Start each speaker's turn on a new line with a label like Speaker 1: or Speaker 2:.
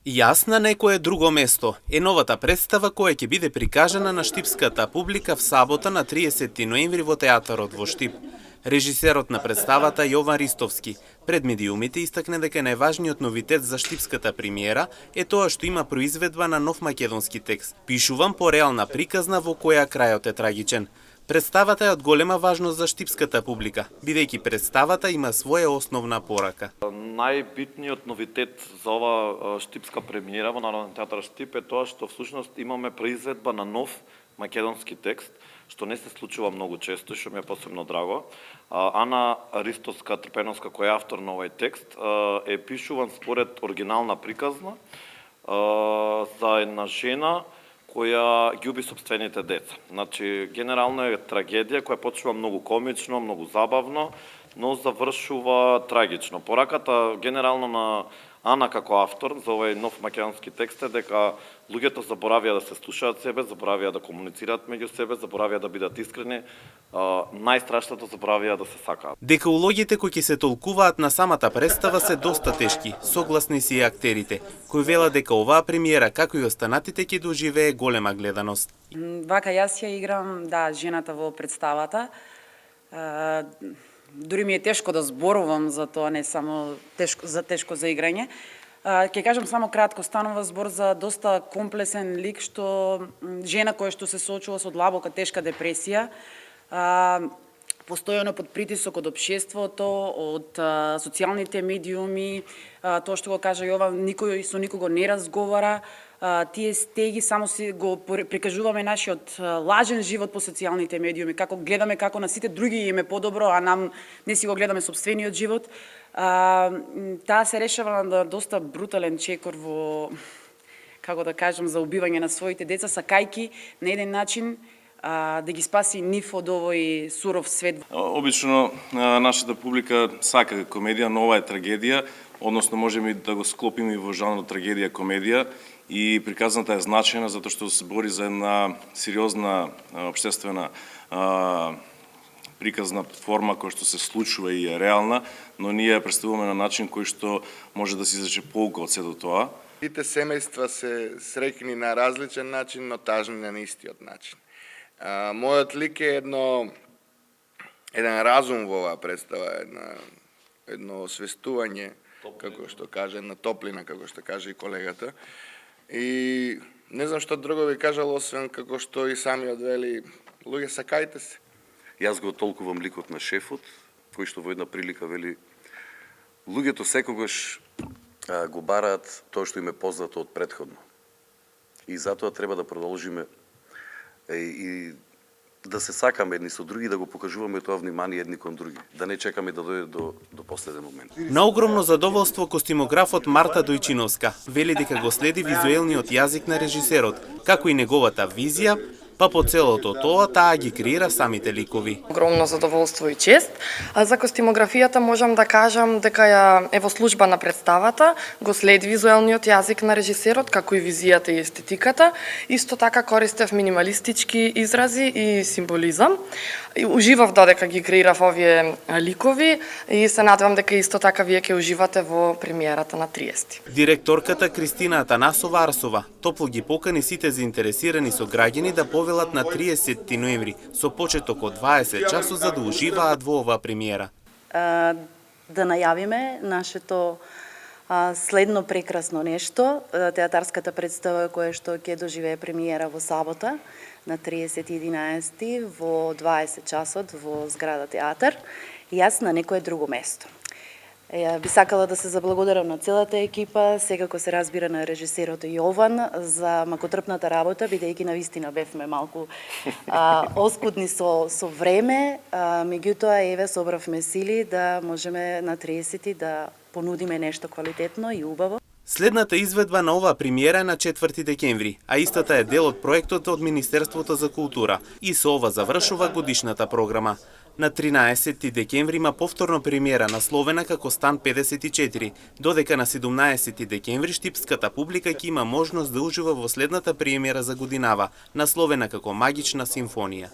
Speaker 1: Јас на некое друго место е новата представа која ќе биде прикажана на штипската публика в сабота на 30 ноември во театарот во Штип. Режисерот на представата Јован Ристовски пред медиумите истакне дека најважниот новитет за штипската премиера е тоа што има произведба на нов македонски текст. Пишувам по реална приказна во која крајот е трагичен. Представата е од голема важност за штипската публика, бидејќи представата има своја основна порака.
Speaker 2: Најбитниот новитет за ова штипска премиера во Народен театар Штип е тоа што всушност имаме произведба на нов македонски текст, што не се случува многу често и што ми е посебно драго. Ана Ристовска Трпеновска, која е автор на овој текст, е пишуван според оригинална приказна за една жена која ги уби сопствените деца. Значи, генерално е трагедија која почнува многу комично, многу забавно, но завршува трагично. Пораката генерално на Ана како автор за овој нов македонски текст е дека луѓето заборавија да се слушаат себе, заборавија да комуницираат меѓу себе, заборавија да бидат искрени, најстрашното заборавија да се сакаат.
Speaker 1: Дека улогите кои ќе се толкуваат на самата представа се доста тешки, согласни си и актерите, кои велат дека оваа премиера, како и останатите, ќе доживее голема гледаност.
Speaker 3: Вака јас ја играм, жената во представата. Дури ми е тешко да зборувам за тоа, не само тешко за играње. Ќе кажам само кратко, станува збор за доста комплексен лик, што жена која што се соочува со длабока тешка депресија, постојано под притисок од општеството, од социјалните медиуми, тоа што го кажа Јован, никој со никого не разговара, тие стеги само си го прикажуваме нашиот лажен живот по социјалните медиуми, како гледаме како на сите други им е подобро, а нам не си го гледаме сопствениот живот. Таа се решава на доста брутален чекор во, како да кажам, за убивање на своите деца, сакајки на еден начин да ги спаси нив од овој суров свет.
Speaker 4: Обично нашата публика сака комедија, но ова е трагедија, односно можеме да го склопиме и во жанр трагедија комедија, и приказната е значајна затоа што се бори за една сериозна општествена приказна форма која што се случува и е реална, но ние ја представуваме на начин кој што може да се извлече поука од сето тоа.
Speaker 5: Сите семејства се среќни на различен начин, но тажни на истиот начин. Мојот лик е еден разум во оваа представа, едно освестување, како што каже, една топлина, како што каже и колегата. И не знам што друго би кажал, освен како што и самиот вели, луѓе, сакајте се.
Speaker 6: Јас го толкувам ликот на шефот, кој што во една прилика вели, луѓето секогаш го бараат тоа што им е познато од претходно. И затоа треба да продолжиме и да се сакаме едни со други, да го покажуваме тоа внимание едни кон други, да не чекаме да дојде до последен момент.
Speaker 1: На огромно задоволство костимографот Марта Дојчиновска вели дека го следи визуелниот јазик на режисерот, како и неговата визија, па по целото тоа таа ги креира самите ликови.
Speaker 7: Огромно задоволство и чест. А за костимографијата можам да кажам дека ја е во служба на представата, го следи визуелниот јазик на режисерот, како и визијата и естетиката. Исто така користев минималистички изрази и символизам. Уживав додека ги креирав овие ликови и се надевам дека исто така вие ќе уживате во премиерата на 30.
Speaker 1: Директорката Кристина Атанасова Арсова топло ги покани сите заинтересирани со граѓани да повелат на 30 ноември со почеток од 20 часот за да уживаат во оваа премиера.
Speaker 8: Да најавиме нашето следно прекрасно нешто, театарската представа која што ќе доживее премиера во сабота на 30.11 во 20 часот во зграда театар, јас на некое друго место. Би сакала да се заблагодарам на целата екипа, секако се разбира на режисерот Јован за макотрпната работа, бидејќи навистина бевме малку оскудни со време, меѓутоа еве собравме сили да можеме на 30 да понудиме нешто квалитетно и убаво.
Speaker 1: Следната изведба на оваа премиера е на 4 декември, а истата е дел од проектот од Министерството за култура и со ова завршува годишната програма. На 13 декември има повторно премиера насловена како Стан 54, додека на 17 декември штипската публика ќе има можност да ужива во следната премиера за годинава, насловена како Магична симфонија.